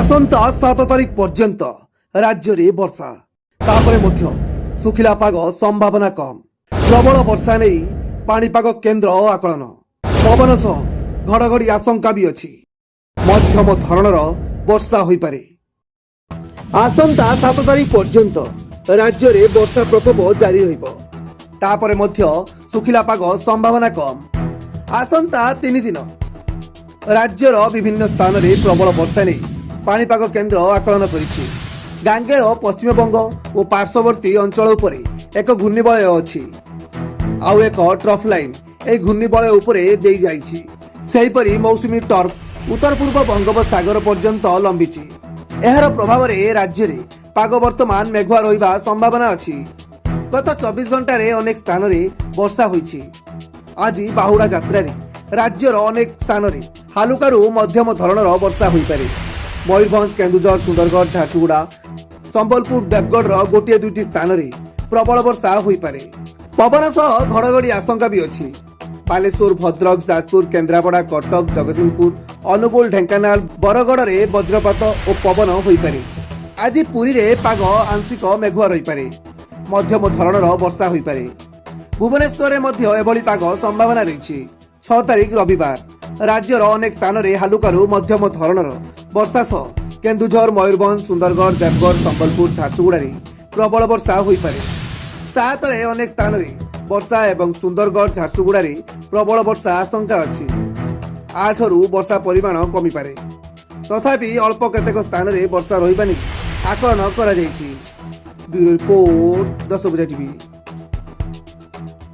आसंता 7 तारिख पर्यंत राज्य में वर्षा तापरे मध्य सुखिला पाग संभावना कम प्रबल वर्षा नहीं पाणीपाग केन्द्र आकलन पवन सह घड़घड़ी आशंका भी अच्छी मध्यम धरणर वर्षा हो पारे। आसंता 7 तारिख पर्यंत राज्य में वर्षा प्रकोप जारी तापरे मध्य सुखिला पाग संभावना कम। आसंता 3 दिन राज्यर विभिन्न स्थान में प्रबल वर्षा नहीं पाणीपाग केन्द्र आकलन करिछि। गांगेय पश्चिमबंग और पार्श्ववर्ती अंचल उपरे एक घूर्णिबलय अछि आउ एक ट्रफ लाइन ए घूर्णिबलय उपरे देई जाइछि। सेहिपरि मौसुमी टर्फ उत्तर पूर्व बंगोपसागर पर्यंत लंबिछि। एहार प्रभाव रे राज्य रे पाग वर्तमान मेघुआ रहिबा संभावना अछि। गत 24 घंटा रे अनेक स्थान रे वर्षा होइछि। आज बाहुड़ा यात्रा रे राज्यर अनेक स्थान रे हालुकारू मध्यम धरणर वर्षा होई पारे। मयूरभंज केन्दुझर सुंदरगढ़ झारसुगुड़ा संबलपुर देवगढ़ गोटे दुईटी स्थान रे प्रबल वर्षा होई पारे। पवन सह घड़घड़ी आशंका भी अच्छी। बालेश्वर भद्रक जाजपुर केन्द्रापड़ा कटक जगतसिंहपुर अनुगुल ढेंकानाल बरगड़ रे वज्रपात और पवन होई पारे। आज पुरी रे पाग आंशिक मेघुआ रही पारे मध्यम धरणर वर्षा होई पारे। भुवनेश्वर मध्य एभली पाग संभावना रही। 6 तारिख रविवार राज्यर अनेक स्थान रे हालुकारू मध्यम धरणर वर्षा सह केन्दुझर मयूरभंज सुंदरगढ़ देवगढ़ संबलपुर झारसुगुड़ा प्रबल वर्षा होई पारे। 7 रे अनेक स्थान रे वर्षा एवं सुंदरगढ़ झारसुगुड़ा प्रबल वर्षा आशंका अच्छी। 8 रु वर्षा परिमाण कमी पारे तथापि अल्प केतेक स्थान रे वर्षा रहिबानी आकलन करा जायछि। ब्यूरो रिपोर्ट 10 बजे टीवी।